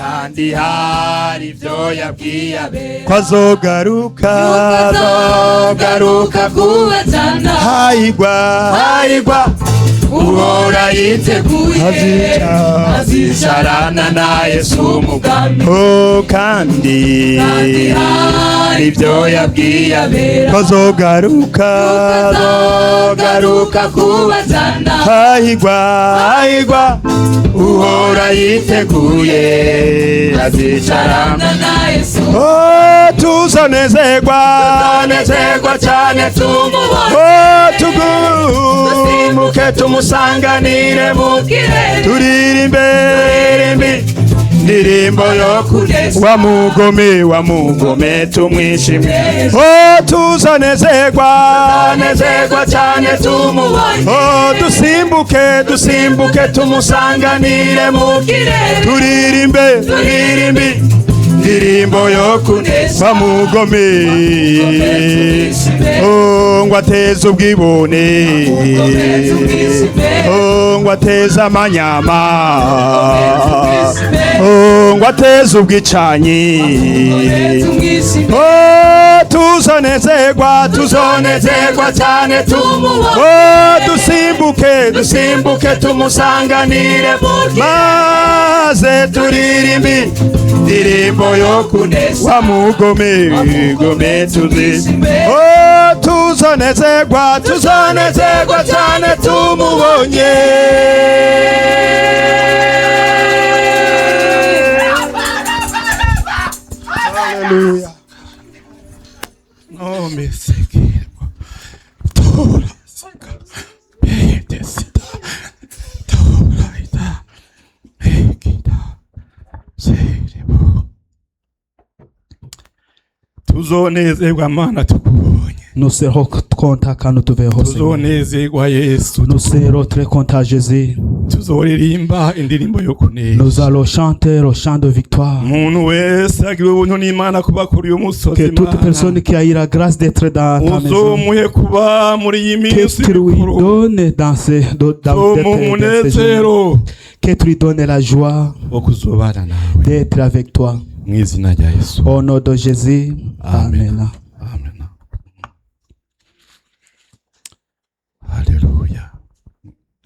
kandi hari ibyo yabwiye abera ko azogaruka kubazana hahirwa uhora yiteguye azicarana na Yesu mu bwami kandi hari ibyo yabwiye abera ko azogaruka kubazana hahirwa uhora yiteguye azicarana na Yesu tuzonezerwa cyane tumubone tugumuke tumusanganire mu kirere turirimbe indirimbo yo kunezerwa wa mugome tumwishimire tuzonezerwa cyane tumubone dusimbuke tumusanganire mu kirere turirimbe indirimbo yo kunezerwa wa mugome ngo ateze ubwibone ngo ateze amanyama ngo ateze ubwicanyi tuzonezerwa cyane tumubone dusimbuke tumusanganire maze turirimbe indirimbo yo kunezerwa wa mugome tuzonezerwa cyane tumubonye Hallelujah. No me seguirbo. Tora saka. Desida. Tora ida. Ekida. Serebo. Tuzonezerwa mana tukubonye. Nous serons contents quand nous te verrons. Tuzonezerwa Yesu. Nous serons très contents, Jésus. Tuzoririmba indirimbo yo kuneza. Nous allons chanter le chant de victoire. Umuntu wese agira ubuntu n'Imana kuba kuri uyu musozi. Que toute personne qui a eu la grâce d'être dans ta maison, uzomuhe kuba muri iyi minsi que tu lui donnes dans ces jours, que tu lui donnes la joie d'être avec toi. Au nom de Jésus. Amen. Alléluia.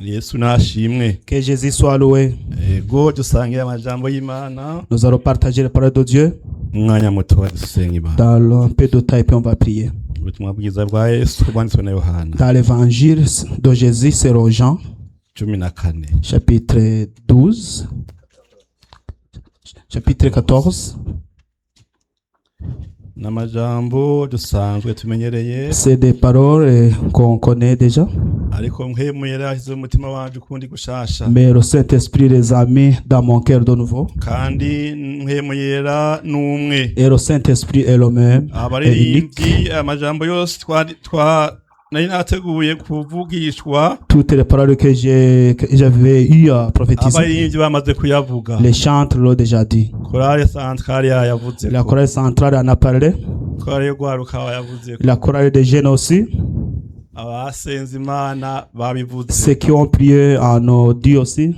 Yesu nashimwe. Que Jésus soit loué. Ego dusangiye amajambo y'Imana. Nous allons partager la parole de Dieu. Umwanya muto wa dusenga Imana. Dans un peu de temps et puis on va prier. Ubutumwa bwiza bwa Yesu bwanditswe na Yohana. Dans l'évangile de Jésus selon Jean. 14. Chapitre 12. Chapitre 14. N'amajambo dusanzwe tumenyereye. C'est des paroles qu'on connaît déjà. Ariko mpemu yarahize umutima wanje ukundi gushasha. Mais le Saint-Esprit les a mis dans mon cœur de nouveau. Kandi mpemu yera n'umwe. Et le Saint-Esprit est le même. Abaririmbyi amajambo yose nari nateguye kuvugishwa. Toutes les paroles que j'avais eu à prophétiser. Abaririmbyi bamaze kuyavuga. Les chantres l'ont déjà dit. Chorale centrale yavuze. La chorale centrale en a parlé. Chorale yo gwaruka yavuze. La chorale des jeunes aussi. Abasenze Imana babivuze. Ceux qui ont prié en ont dit aussi.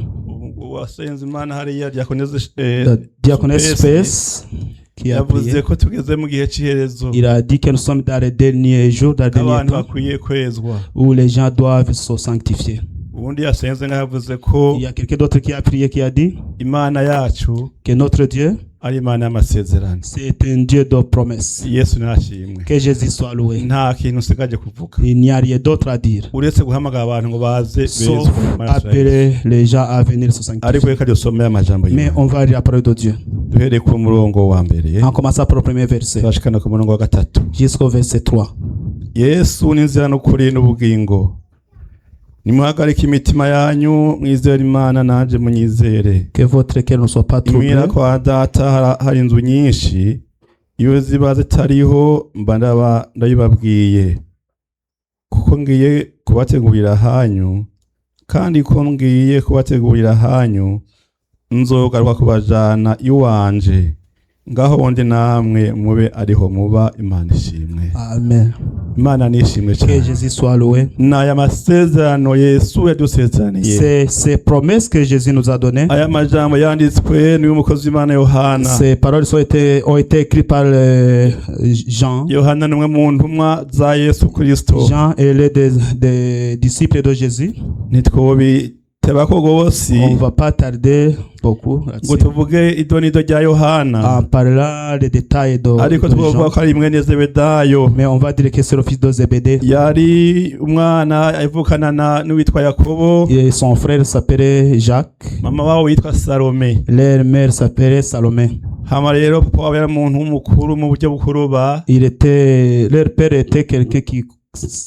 Abasenze Imana hariya diaconesse Space qui a prié. Ko tugeze mu gihe cy'iherezo. Il a dit que nous sommes dans les derniers jours, dans les derniers temps où les gens doivent se sanctifier. Ubundi yasenze ngavuze ko il y a quelqu'un d'autre qui a prié qui a dit Imana yacu que notre Dieu ari Imana y'amasezerano. C'est un Dieu de promesses. Yesu nashimwe. Que Jésus soit loué. Nta kintu sigaje kuvuga. Il n'y a rien d'autre à dire. Uretse guhamagara abantu ngo baze sauf appeler les gens à venir se sanctifier. Ariko reka dusome amajambo mais on va lire la parole de Dieu. Duhere ku murongo wa mbere. On commence par le premier verset. Twashikana ku murongo wa gatatu. Jusqu'au verset 3. Yesu ni nzira n'ukuri n'ubugingo. Nimuhagarike imitima yanyu mwizere Imana naje munyizere. Que votre cœur ne soit pas troublé. Imira kwa data hari inzu nyinshi, iyo ziba zitariho mba ndabibabwiye. Kuko ngiye kubategurira hanyu, kandi ko ngiye kubategurira hanyu, nzogaruka kubajana iwanje. ngaho wundi namwe mube ariho muba. Imana ishimwe. Amen. Imana nishimwe Que cyane. Jésus soit loué. N'aya masezerano Yesu yadusezeraniye. C'est ces promesses que Jésus nous a données. Aya majambo yanditswe n'umukozi w'Imana Yohana. Ces paroles ont été écrites par Jean. Yohana numwe mu ntumwa za Yesu Kristo. Jean est l'un des disciples de Jésus. Nitwobitebako gose. On va pas tarder beaucoup ngo tuvuge idonido rya Yohana en parlant les détails de ariko tuvuga ko ari mwene Zebedayo. Mais on va dire que c'est le fils de Zébédée. Yari umwana avukana n'uwitwa Yakobo. Et son frère s'appelait Jacques. Mama wabo witwa Salome. Leur mère s'appelait Salomé. Hama rero papa wabo yari umuntu w'umukuru mu buryo bukuruba. Leur père était quelqu'un qui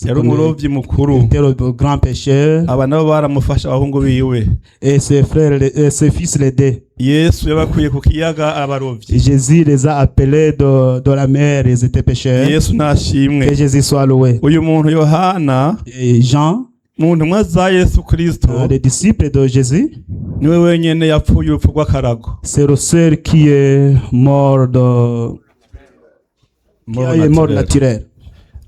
yari umurovyi mukuru. était le grand pécheur. Aba nabo baramufasha abahungu biwe. Et ses frères et ses fils l'aidaient. Yesu yabakuye ku kiyaga abarovyi. Jésus les a appelés de la mer, ils étaient pécheurs. Yesu nashimwe. Que Jésus soit loué. Uyu muntu Yohana Et Jean, mu ntumwa za Yesu Kristo, les disciples de Jésus, niwe wenyene yapfuye urupfu rw'akarago. c'est le seul qui est mort naturel.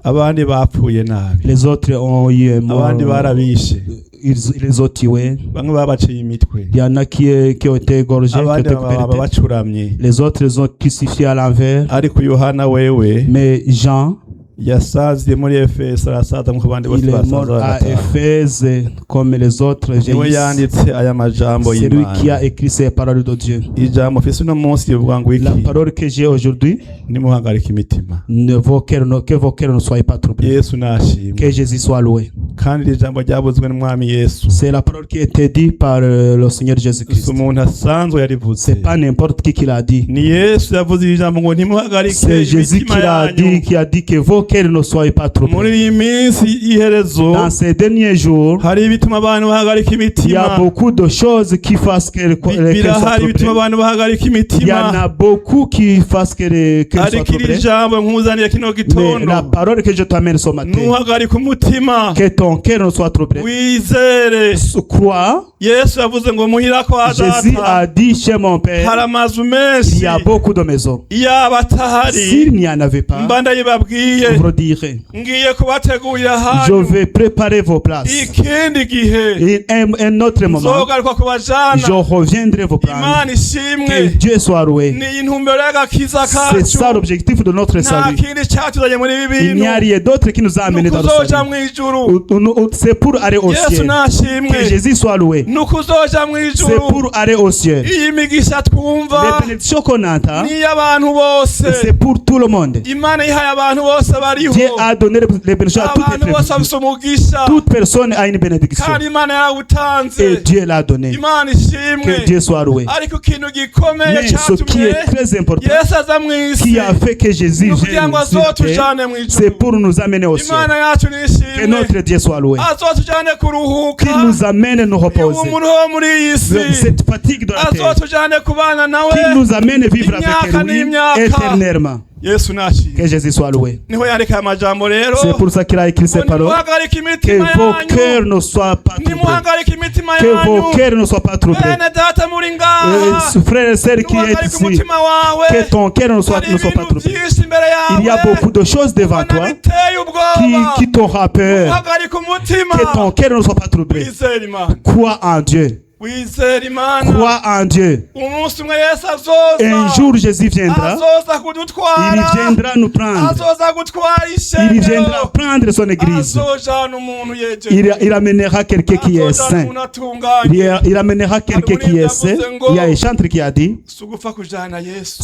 Abandi bapfuye nabi. Les autres ont eu mort. Abandi barabishe. Ils les ont tués. Bamwe babaciye imitwe. Il y en a qui ont été égorgés, qui ont Abandi été coupés baba les têtes. bacuramye. Les autres les ont crucifiés à l'envers. Ariko Yohana wewe Mais Jean, yasaziye muri Efeso, arasaza nk'uko abandi bose il est mort basaza à bagataha. Éphèse comme les autres. Niwe yanditse aya majambo C'est lui qui y'Imana. a écrit ces paroles de Dieu. Ijambo mfise uno munsi rivuga ngo La iki? parole que j'ai aujourd'hui, Nimuhagarike imitima. que vos cœurs ne soient pas troublés. Yesu nashimwe. Que Jésus soit loué. Kandi iri jambo ryavuzwe n'umwami Yesu. C'est la parole qui a été dite par le Seigneur Jésus-Christ. Si umuntu asanzwe yarivuze. C'est pas n'importe qui l'a dit. Ni Yesu yavuze iri jambo ngo ntimuhagarike C'est Jésus qui a dit que vos cœurs ne soient pas troublés. Muri iyi minsi y'iherezo Dans ces derniers jours, hari ibituma abantu bahagarika il y a imitima. beaucoup de choses qui fassent que les cœurs soient Birahari ibituma troublés. abantu bahagarika Il y en imitima. a beaucoup qui fassent que les cœurs soient Ariko iri troublés. jambo nkuzanira kino Mais gitondo, la parole que je t'amène ce matin, ntuhagarike umutima, que ton cœur ne soit troublé. wizere. Crois, Yesu yavuze ngo muhira kwa Jésus data a dit chez mon Père, hari amazu il menshi, y a beaucoup de maisons. iyaba atahari S'il n'y en avait pas, mba ndayibabwiye, je vous dirai, ngiye kubategurira je ahantu vais préparer vos places. ikindi gihe Et un autre moment, nzogaruka kubajana. je reviendrai vous prendre. Imana Que ishimwe. Dieu soit loué. Ni intumbero y'agakiza C'est ça kacu. l'objectif de notre Nta salut. kindi cyatuzanye muri ibi Il n'y a bintu. rien d'autre qui nous a amenés dans le Nukuzoja salut. mu ijuru. C'est pour aller au Yesu ciel. Que nashimwe. Jésus soit loué. Nukuzoja mu C'est ijuru. pour aller au ciel. Iyi migisha twumva Les bénédictions qu'on entend, ni iy'abantu bose. c'est pour tout le monde. Imana ihaye abantu bose bariho. Dieu a donné les bénédictions à toutes Abantu les bose personnes. bafise umugisha. Toute personne a une bénédiction. Kandi Imana yarawutanze. Et Dieu l'a donné. Imana Que ishimwe. Dieu soit loué. Ariko ikintu gikomeye Mais ce qui cyatumye est très important, Yesu aza mu isi qui a fait que Jésus ni ukugira vienne ngo sur terre, azotujane mu c'est ijuru. pour nous amener au ciel. Imana yacu Que nishimwe. notre Dieu soit loué. Azotujane kuruhuka. Qu'il nous amène à nous reposer. umuntu wo muri iyi si Cette fatigue de la terre. azotujane kubana nawe. Qu'il nous amène à vivre avec Imyaka lui n'imyaka. éternellement. Yesu nashimwe. Que Jésus soit loué. Niho yandika aya majambo rero. C'est pour ça qu'il a écrit ces ngo paroles. nimuhagarike Que imitima vos yanyu. cœurs ne soient pas troublés. Nimuhagarike imitima Que vos yanyu. cœurs ne soient pas troublés. Bene data muri ngaha. Frères et sœurs qui est Nimuhagarike ici, umutima wawe. que ton cœur ne soit Hari pas ibintu troublé. byinshi imbere yawe. Il y a beaucoup de choses devant Ubona toi biteye ubwoba. qui t'aura peur. Uhagarike umutima. Que ton cœur ne soit pas troublé. Wizere Imana. Crois en Dieu. Wizere Imana. Crois en Dieu. Umunsi umwe Yesu azoza. Un jour Jésus viendra. Azoza kudutwara. Il viendra nous prendre. Azoza gutwara Il ishengero. viendra prendre son église. Azojana umuntu yejeje. Il amènera quelqu'un qui est Azojana saint. umuntu atunganye. Il amènera quelqu'un qui est saint. Il y a un chantre qui a dit, Si ugupfa kujana Yesu.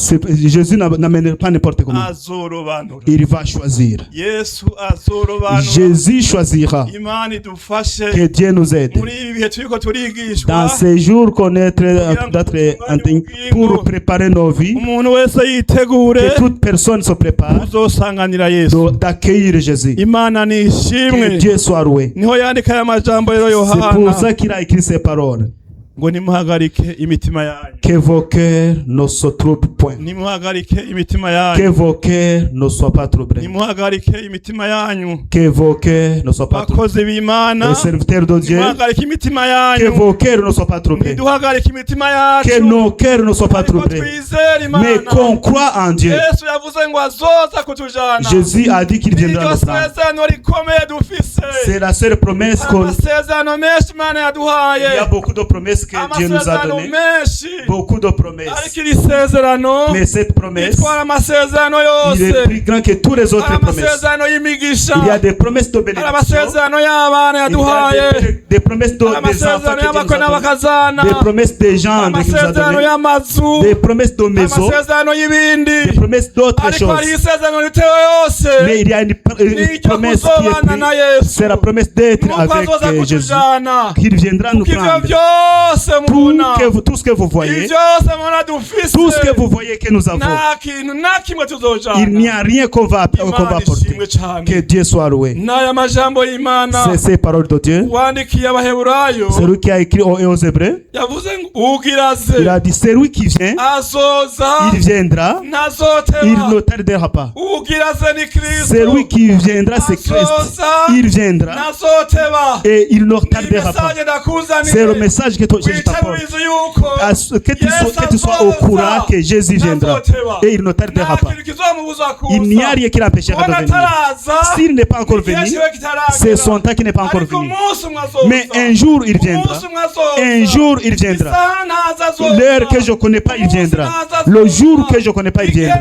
Jésus n'amènera pas n'importe comment. Azorobanura. Il va choisir. Yesu azorobanura. Jésus choisira. Imana idufashe. Que Dieu nous aide. Muri ibi bihe turiko turigishwa. Dans ces jours qu'on est d'être en train pour préparer nos vies, Umuntu wese yitegure. que toute personne se prépare Uzosanganira Yesu. d'accueillir Jésus. Imana Que nishimwe. Dieu soit loué. Niho yandika aya majambo rero C'est pour Yohana. ça qu'il a écrit ces paroles. ngo nimuhagarike imitima yanyu, que vos cœurs ne se troublent point, nimuhagarike imitima yanyu, que vos cœurs ne soient pas troublés, nimuhagarike imitima yanyu, que vos cœurs ne soient pas troublés. bakozi b'Imana, Les serviteurs de Dieu, nimuhagarike imitima que yanyu, vos cœurs ne soient pas troublés, niduhagarike imitima que yacu, nos cœurs ne soient pas troublés, twizere mais Imana. qu'on croit en Dieu. Yesu yavuze ngo azoza kutujana. Jésus a dit qu'il viendra Iryo nous prendre. sezerano rikomeye dufise. C'est la seule promesse qu'on... Amasezerano menshi Imana yaduhaye. Il y a beaucoup de promesses que Dieu nous a Amasezerano données. menshi. Beaucoup de promesses. Ariko iri sezerano Mais cette promesse, itwara amasezerano il est yose. plus grand que toutes les autres promesses. Amasezerano y'imigisha. Il y a des promesses de Hari bénédiction. amasezerano y'abana Il y yaduhaye. a des promesses des enfants Amasezerano que Dieu nous y'abakwe a données. n'abakazana. Des promesses des gens que Dieu nous a Amasezerano données. y'amazu. Des promesses de maisons. Amasezerano y'ibindi. Des promesses d'autres Ariko choses. hari isezerano ritewe yose. Mais il y a une N'icyo promesse qui est kuzobana na prise. Yesu. C'est la promesse d'être Nuko avec azoza Jésus. kutujana. Qu'il viendra nous Kuko ivyo prendre. vyose mubona. Tout ce que vous voyez, Ivyo vyose mubona dufise. tout ce que vous voyez que nous avons, nta kintu na kimwe tuzojana. il n'y a rien qu'on va apporter. ishimwe cane. Que Dieu soit loué. N'aya majambo y'Imana C'est ces paroles de Dieu. wandikiye Abaheburayo Celui qui a écrit aux Hébreux, yavuze ngo ugiraze il a dit celui qui vient, azoza il viendra, il ntazoteba. ne tardera pas. Ugiraze ni Kristo Celui qui viendra, c'est Christ. Il viendra ntazoteba. et il ne Ni tardera pas. message ndakuzaniye. C'est le message que je t'apporte. Witegurize yuko Que tu sois au courant que Jésus viendra et il ne tardera nta pas. kintu kizomubuza kuza. Il n'y a rien qui l'empêchera de Kubona venir. ataraza, S'il n'est pas encore igihe venu, kiwe kitaragera. c'est son temps qui n'est pas encore Ariko venu. umunsi umwe azoza. Mais un jour il viendra. Umunsi umwe azoza. Un jour il viendra. Isaha ntaza azoza. L'heure que je connais pas, il viendra. Le jour que je connais pas, il viendra.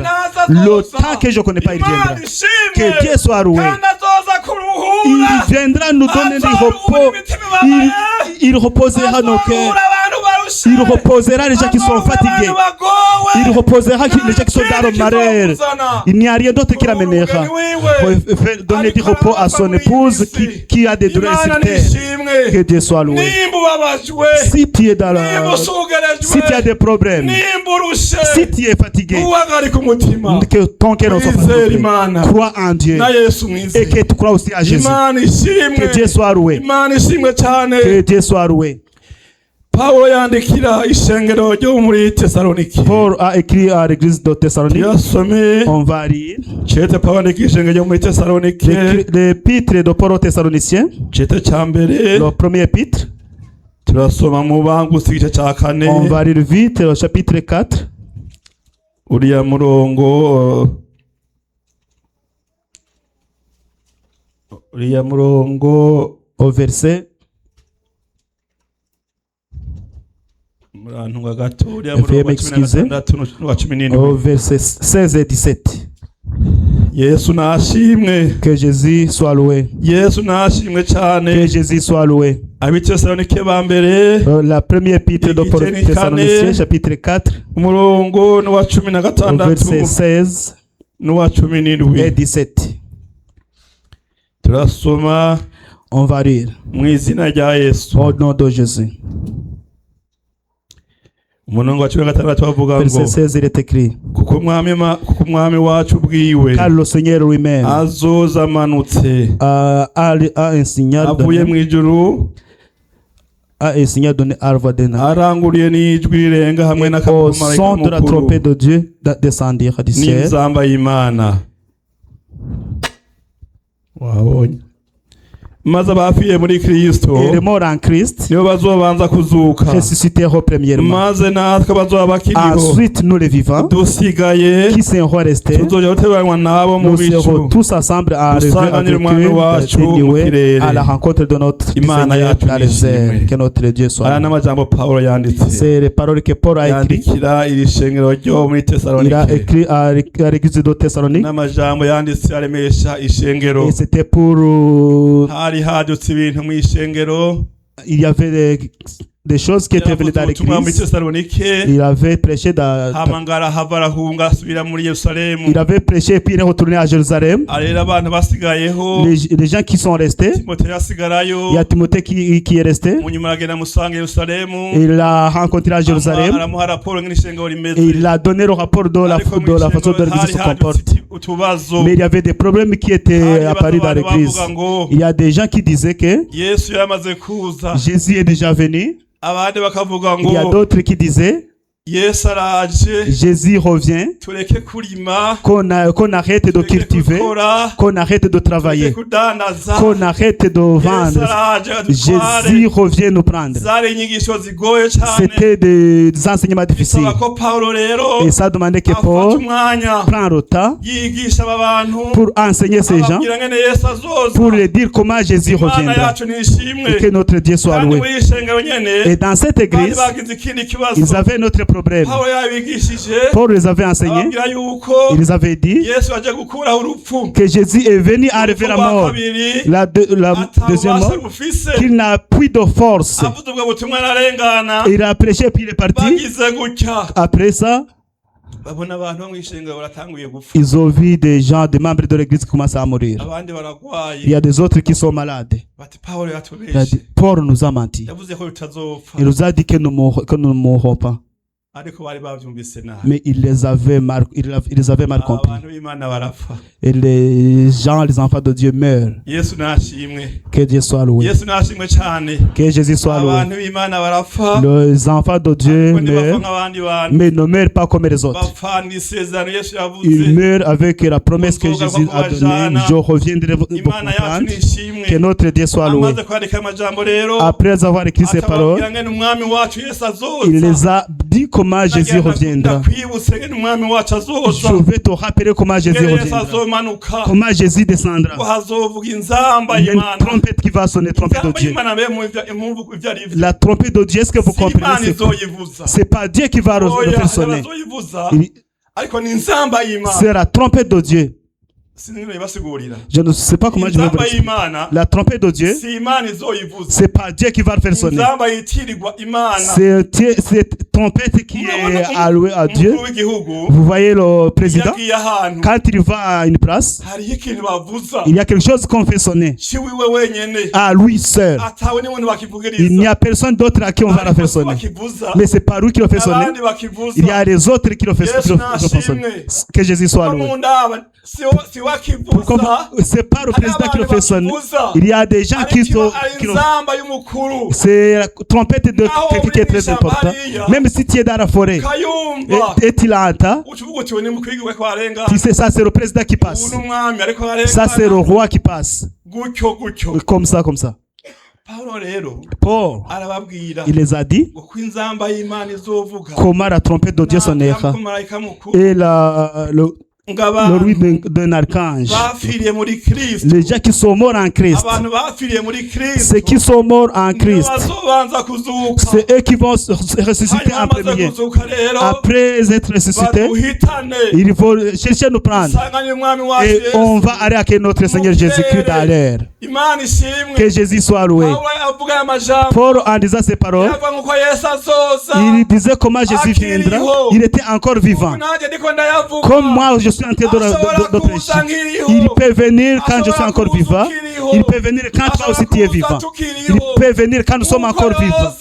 Le temps que je connais pas, il viendra. Imana ishimwe. Que Dieu soit loué. Kandi azoza kuruhura. Il viendra nous donner du repos. Il reposera nos cœurs. Il reposera les gens qui sont fatigués. Il reposera les gens qui sont dans le malheur. Il n'y a rien d'autre qui l'amènera. Donner du repos à son épouse qui a des douleurs sur terre. Que Dieu soit loué. Si tu es dans la... Si tu as des problèmes, si tu es fatigué, que ton cœur ne soit pas troublé. Crois en Dieu. Et que tu crois aussi à Jésus. Que Dieu soit loué. Que Dieu soit loué. Paulo yandikira ishengero ryo muri Tesalonike. Paul a écrit à l'église de Thessalonique. On va lire. Chete Paulo yandikira ishengero ryo muri Tesalonike. L'épître de Paul aux Thessaloniciens. Chete ca mbere. Le premier épître. Turasoma mu Bangusi igice ca kane. On va lire vite le chapitre 4. Uriya murongo au verset au verset 16 et 17. Yesu nashimwe. Que Jésus soit loué. Yesu nashimwe cyane. Que Jésus soit loué. Abitesalonike ba mbere. La première épître de Paul aux Thessaloniciens, chapitre 4. Umurongo n'uwa 16. Verset 16 n'uwa 17. et 17. Turasoma. On va lire. Mu izina rya Yesu. Au nom de Jésus. Verset 16, il est écrit. Car le Seigneur lui-même a un signal donné à Arvadena. Au son de la trompette de Dieu descendira du ciel. maze abapfiye muri Kristo les morts en Christ nibo bazobanza kuzuka ressusciteront premièrement. maze natwe bazoba bakiriho Ensuite nous les vivants dusigaye qui seront restés tuzoja guteranwa nabo mu nous bicu serons tous ensemble avec eux à la rencontre de notre Seigneur dans les airs. Que notre Dieu soit. aya n'amajambo Paulo yanditse. C'est les paroles que Paul a écrit. yandikira iri shengero ryo muri Thessalonike. Il a écrit à l'église de Thessalonique. n'amajambo yanditse aremesha ishengero. Et c'était pour hadutse ibintu mu ishengero. Il y avait des choses qui étaient venues dans l'église. Il avait prêché dans... Il avait prêché et puis il est retourné à Jérusalem. Les gens qui sont restés, il y a Timothée qui est resté. Il a rencontré à Jérusalem et il a donné le rapport de la façon dont l'église se comporte. utubazo. Mais il y avait des problèmes qui étaient apparus dans l'église. Il y a des gens qui disaient que Yesu yamaze kuza. Jésus est déjà venu. Abandi bakavuga Il y a ngo d'autres qui disaient Yesu araje. Jésus revient, Tureke kurima. qu'on arrête de cultiver, qu'on arrête de travailler, Tureke kudandaza. qu'on arrête de Yesu vendre. araje adutware. Jésus revient nous prendre. Zari inyigisho zigoye cyane. C'était des enseignements difficiles. Bisaba ko Paulo rero Et ça demandait que afata Paul umwanya prenne le temps yigisha aba bantu pour enseigner ces gens, ababwira ngene Yesu azoza. pour leur dire comment Jésus Imana reviendra. yacu nishimwe. Et que notre Dieu soit Kandi loué. muri ishengero nyene Et dans cette bari église, bagize ikindi kibazo. ils avaient notre problème. Paulo yabigishije Paul les avait enseignés. ababwira yuko Il les avait dit Yesu aje gukuraho urupfu. que Jésus est venu enlever la mort. La deuxième mort, qu'il n'a plus de force. avuze ubwo butumwa ararengana. Il a prêché puis il est parti. Bagize gutya Après ça, babona abantu bo mwishengero baratanguye gupfa. ils ont vu des gens, des membres de l'église qui commencent à mourir. Abandi baragwaye. Il y a des autres qui sont malades. Bati Paulo Il a yatubeshe. dit, Paul nous a menti. Yavuze ko bitazopfa. Il nous a dit que nous ne mourrons pas. Ariko bari bavyumvise nabi. Mais il les avait mal compris. Abantu b'Imana barapfa. Et les gens, les enfants de Dieu meurent. Yesu nashimwe. Que Dieu soit loué. Yesu nashimwe cyane. Que Jésus soit loué. Abantu b'Imana barapfa. Les enfants de Dieu Ariko ntibapfa meurent, nk'abandi bantu. mais ne meurent pas comme les autres. Bapfa n'isezerano Yesu Ils yavuze. meurent avec la promesse que Jésus a donnée. Je reviendrai vous Imana yacu prendre. nishimwe. Que notre Dieu soit loué. Amaze kwandika amajambo rero. Après avoir écrit ces paroles, akababwira ngene umwami wacu Yesu azoza. il les a dit comment Jésus reviendra. Ndakwibutse ngene umwami wacu azoza. Je vais te rappeler comment Jésus Ngene Yesu reviendra. azomanuka. Comment Jésus descendra. Ngo hazovuga inzamba Il y a une y'Imana. trompette qui va sonner, trompette de Inzamba Dieu. y'Imana mbe mu ivyo ari vyo. La trompette de Dieu, est-ce que vous Si Imana comprenez? izoyivuza. C'est pas Dieu qui va le faire sonner. azoyivuza. Il- Ariko ni inzamba y'Imana. C'est la trompette de Dieu. Sinigeze ibasigurira. Je ne sais pas comment je vais vous Inzamba expliquer. y'Imana. La trompette de Dieu, Si Imana izoyivuza. c'est pas Dieu qui va le faire sonner. Inzamba yitirirwa Imana. C'est cette trompette qui est allouée à Dieu. Umukuru w'igihugu Vous voyez le président, yagiye ahantu quand il va à une place, hariho ikintu bavuza il y a quelque chose qu'on fait sonner si wiwe wenyene à lui seul. atawe n'ubundi Il n'y bakivugiriza a personne d'autre à qui on va la faire sonner. bakivuza Mais c'est par lui qui le fait sonner. abandi bakivuza Il y a les autres qui le font sonner. Que Jésus soit loué. mundaba si wakivuza C'est pas le président qui le fait sonner. Il y a des gens qui ariko le inzamba y'umukuru C'est la trompette de quelqu'un qui est très important. Même si tu es dans la forêt kayumva et tu l'entends, ucuvuga uti we ni mukuru w'igihugu ariko arengana tu sais, ça c'est le président qui passe. ubu n'umwami ariko Ça c'est le arengana roi qui passe. gutyo gutyo Comme ça, comme ça. Paulo rero Paul, arababwira il les a dit uko inzamba y'Imana izovuga comment la trompette de Dieu sonnera. marayika mukuru Et le bruit d'un archange. bapfiriye muri Kristo Les gens qui sont morts en Christ. abantu bapfiriye muri Kristo Ceux qui sont morts en Christ. bazobanza kuzuka C'est eux qui vont se ressusciter en bamaze premier. kuzuka rero Après être ressuscités, baduhitane ils vont chercher à nous prendre. sanganye umwami wacu Et on Yesu va aller avec notre Seigneur Jésus-Christ dans l'air. Imana ishimwe Que Jésus soit loué. Pawulo avuga aya majambo Paul, en disant ces paroles, yavuga ngo ko Yesu azoza il disait comment Jésus viendra. Il était encore vivant. nanjye ndiko ndayavuga Comme moi, je suis en train de prêcher. Il peut venir quand je suis encore vivant. Il peut venir quand toi aussi tu es vivant. Il peut venir quand nous sommes encore vivants.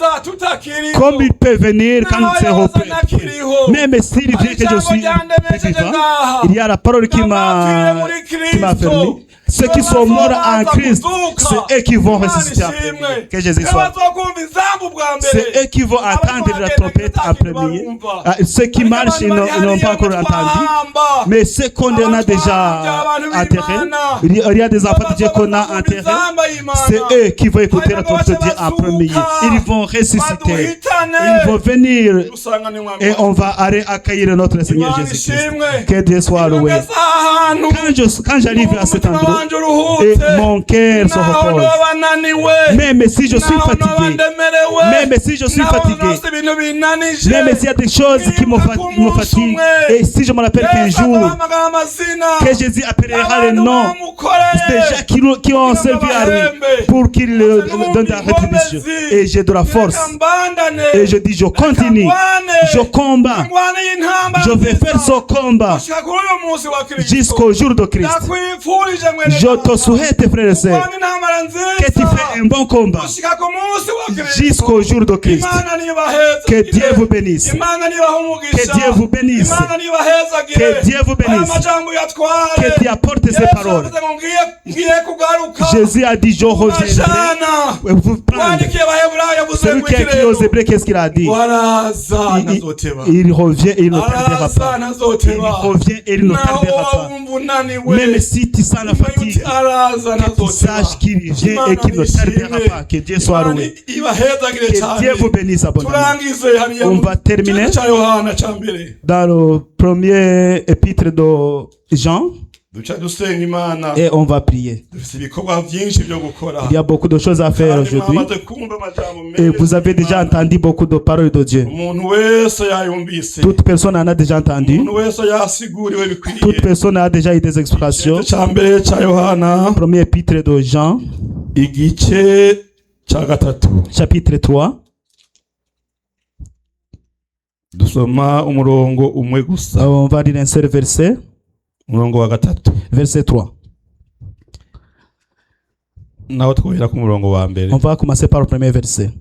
Comme il peut venir quand nous serons prêts. Même s'il vient que je suis vivant, il y a la parole qui m'a fermé. Ceux qui sont morts en Christ, c'est eux qui vont ressusciter en premier. Que Jésus soit. C'est eux qui vont entendre la trompette en premier. Ceux qui marchent, ils n'ont pas encore entendu. Mais ceux qu'on a déjà enterrés, il y a des enfants de Dieu qu'on a enterrés. C'est eux qui vont écouter la trompette de Dieu en premier. Ils vont ressusciter. Ils vont venir et on va aller accueillir notre Seigneur Jésus-Christ. Que Dieu soit loué. Quand j'arrive à cet endroit, et mon cœur se repose. Même si je suis fatigué, même si je suis fatigué, même s'il y a des choses qui me fatiguent, et si je me rappelle qu'un jour, que Jésus appellera le nom des gens qui ont servi à lui pour qu'il donne la rétribution. Et j'ai de la force. Et je dis, je continue. Je combats. Je vais faire ce combat jusqu'au jour de Christ. Je te souhaite, frères et sœurs, que tu fais un bon combat jusqu'au jusqu'au jour de Christ. Que Dieu vous bénisse. Que Dieu vous bénisse. Que Dieu vous bénisse. Que Dieu apporte ses paroles. Jésus a dit, je reviendrai vous prendre. Celui qui a écrit aux Hébreux, qu'est-ce qu'il a dit? Il revient et il ne tardera pas. Il revient et il ne tardera pas. Même si tu sens la fatigue, que tu saches qu'il vient et qu'il ne tardera pas. Que Dieu soit loué. Que Dieu vous bénisse, abonnés. On va terminer dans le premier épître de Jean. Et on va prier. Il y a beaucoup de choses à faire aujourd'hui. Et vous avez déjà entendu beaucoup de paroles de Dieu. Toute personne en a déjà entendu. Toute personne a déjà eu des expressions. Premier épître de Jean. Chapitre 3. On va lire un seul verset. Verset 3. On va commencer par le premier verset.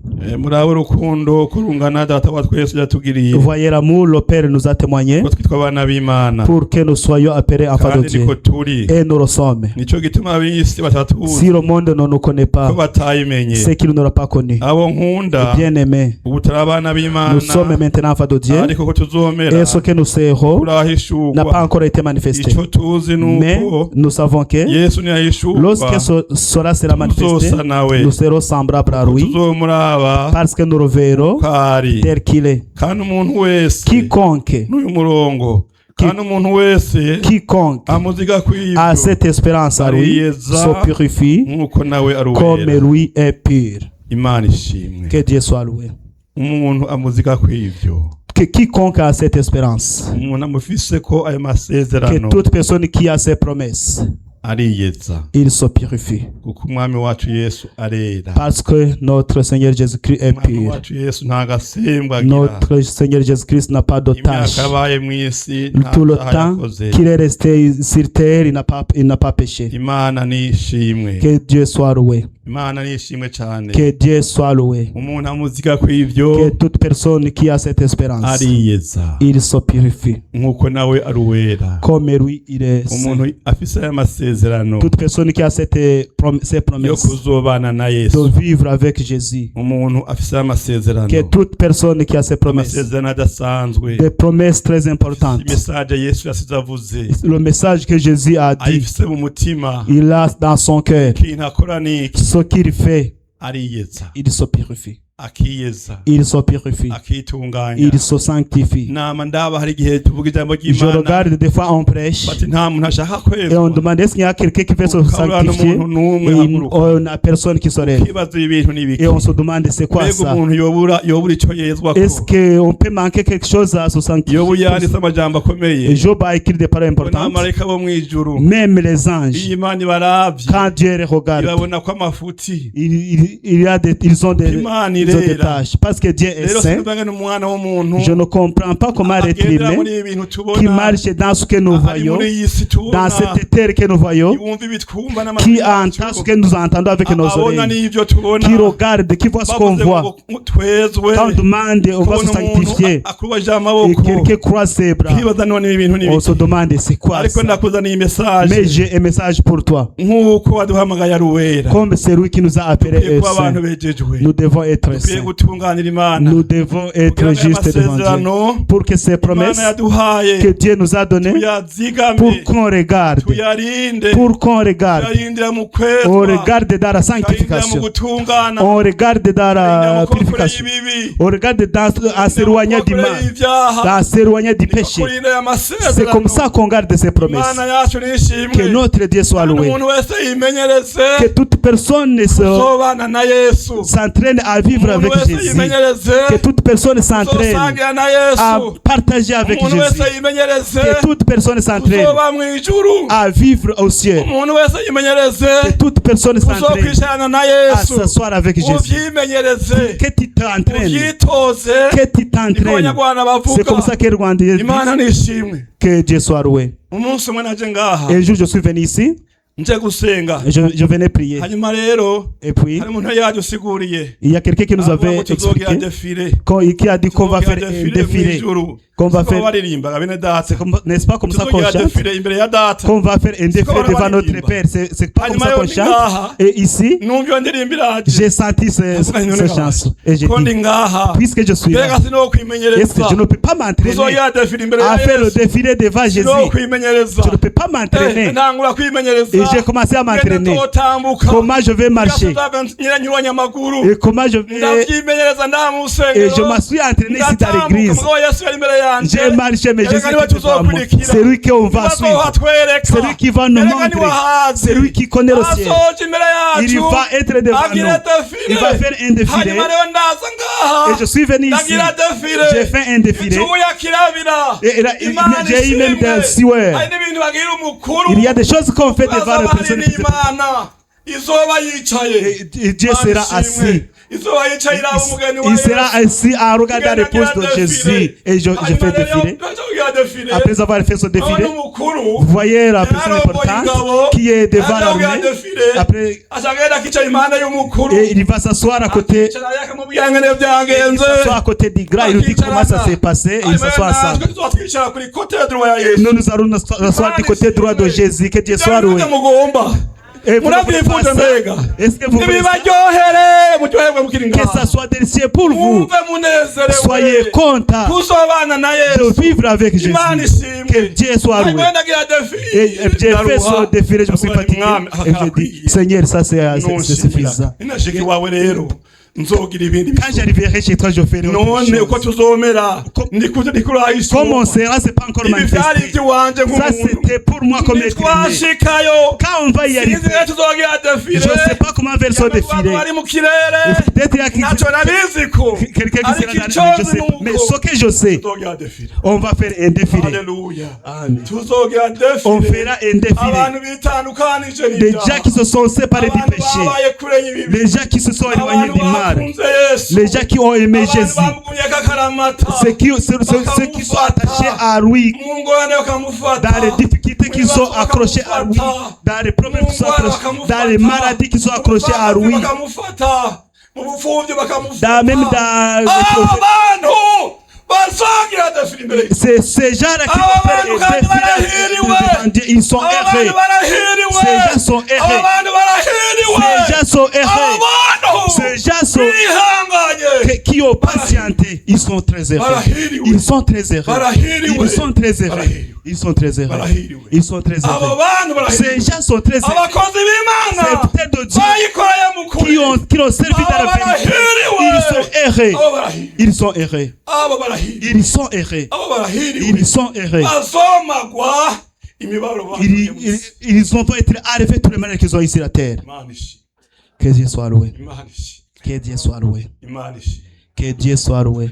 Voyez l'amour, le Père nous a témoigné pour que nous soyons appelés enfants de Dieu. Et nous le sommes. Si le monde ne nous connaît pas, c'est qu'il ne l'aura pas connu. Bien aimé, nous sommes maintenant enfants de Dieu. Et ce que nous serons n'a pas encore été manifesté. Mais nous savons que lorsque cela sera manifesté, nous serons semblables à lui parce que nous le verrons tel qu'il est. Quiconque a cette espérance à lui se purifie comme lui est pur. Que Dieu soit loué. Que quiconque a cette espérance, que toute personne qui a ces promesses, il se purifie. Parce que notre Seigneur Jésus-Christ est pur. Notre Seigneur Jésus-Christ n'a pas de tâche. Tout le temps qu'il est resté sur terre, il n'a pas péché. Que Dieu soit loué. Que Dieu soit loué. Que toute personne qui a cette espérance, il se purifie. Comme lui, il est saint. Toute personne qui a ces promesses de vivre avec Jésus. Que toute personne qui a ces promesses, des promesses très importantes. Le message que Jésus a dit, il a dans son cœur. Ce qu'il fait, il se purifie. Il se purifie. Il se sanctifie. Je regarde des fois on prêche et on demande est-ce qu'il y a quelqu'un qui veut se sanctifier et on n'a personne qui se lève. Et on se demande c'est quoi ça? Est-ce qu'on peut manquer quelque chose à se sanctifier? Et Job a écrit des paroles importantes. Même les anges, quand Dieu les regarde, ils ont des tâches. Parce que Dieu est saint. Je ne comprends pas comment être humain qui marche dans ce que nous voyons, dans cette terre que nous voyons, qui entend ce que nous entendons avec nos oreilles, qui regarde, qui voit ce qu'on voit. Quand on demande, on va se sanctifier, et quelqu'un croise ses bras, on se demande c'est quoi ça? Mais j'ai un message pour toi. Comme c'est lui qui nous a appelés saints, nous devons être saints. Nous devons être justes devant Dieu pour que ces promesses que Dieu nous a données, pour qu'on regarde, on regarde dans la sanctification, on regarde dans la purification, on regarde dans s'éloigner du mal, dans s'éloigner du péché. C'est comme ça qu'on garde ces promesses. Que notre Dieu soit loué. Que toute personne s'entraîne à vivre avec Jésus. Que toute personne s'entraîne à partager avec Jésus. Que toute personne s'entraîne à vivre au ciel. Que toute personne s'entraîne à s'asseoir avec Jésus. Que tu t'entraînes. Que tu t'entraînes. C'est comme ça que le Rwanda dit. Que Dieu soit loué. Un jour je suis venu ici. nje gusenga je venais prier. hanyuma rero Et puis, hari umuntu yaje usiguriye il y a quelqu'un qui nous avait tuzogira expliqué, défilé qui a dit qu'on va faire un défilé, qu'on va faire, baririmbaga bene data n'est-ce pas comme ça qu'on tuzogira chante, défilé imbere ya data qu'on va faire un défilé devant notre Père. C'est pas comme ça qu'on chante. Et ici, numva ndirimbira j'ai senti ces chansons. Et j'ai ko ndi dit, ngaha puisque je suis là, mbega sino est-ce que kwimenyereza je ne peux pas m'entraîner tuzogira défilé imbere à ya faire le Yesu défilé devant Jésus? sino kwimenyereza Je ne peux pas m'entraîner. ntangura kwimenyereza Et j'ai commencé à m'entraîner. Comment je vais marcher? Et comment je vais... ndavyimenyereza nda mu Et je rusengero me suis entraîné ici dans l'église. J'ai marché, mais Jésus était devant moi. C'est lui qu'on va suivre. C'est lui qui va nous montrer. C'est lui qui connaît le ciel. Il va être devant nous. Il va faire un défilé. Et je suis venu ici. J'ai fait un défilé. Et j'ai eu même des sueurs. Il y a des choses qu'on fait devant les personnes qui et Dieu sera assis. Il sera assis à regarder la réponse de Jésus. Et je fais défiler. Après avoir fait ce défilé, vous voyez la personne importante qui est devant l'armée. Après, et il va s'asseoir à côté. Il s'assoit à côté du gras. Il nous dit comment ça s'est passé. Et il s'assoit ensemble. Nous allons nous asseoir du côté droit de Jésus. Que Dieu soit loué. Et vous est-ce que vous voulez que ça soit délicieux pour vous? Soyez contents de vivre avec Jésus. Que Dieu soit loué. Et j'ai fait ce défilé, je me suis fatigué. Et je dis, Seigneur, ça c'est suffisant. Quand j'arriverai chez toi, je ferai autre chose. Comment on sera, c'est pas encore manifesté. Ça c'était pour moi comme écrivain. Quand on va y arriver, je ne sais pas comment faire ce défilé. Peut-être il y a quelqu'un qui sera dans le, je sais pas. Mais ce que je sais, on va faire un défilé. Amen. On fera un défilé. Les gens qui se sont séparés du péché. Les gens qui se sont éloignés du mal. Les gens qui ont aimé Jésus, ceux qui sont attachés à lui, dans les difficultés qui sont accrochés à lui, dans les problèmes qui sont accrochés, dans les maladies qui sont accrochées à lui, dans même dans c'est ces gens-là qui vont faire des défilés. Ils sont errés. Ces gens sont errés. Ces gens sont errés. Ces gens sont qui ont patienté. Ils sont très errés. Ils sont très errés. Ils sont très errés. Ils sont très errés. Ils sont très errés. Ces gens sont très errés. C'est peut-être de Dieu qui ont servi dans la vérité. Ils sont errés. Ils sont errés. Ils sont errés. Ils sont errés. Ils ont été arrivés tous les malheurs qu'ils ont ici sur la terre. Que Dieu soit loué. Que Dieu soit loué. Que Dieu soit loué.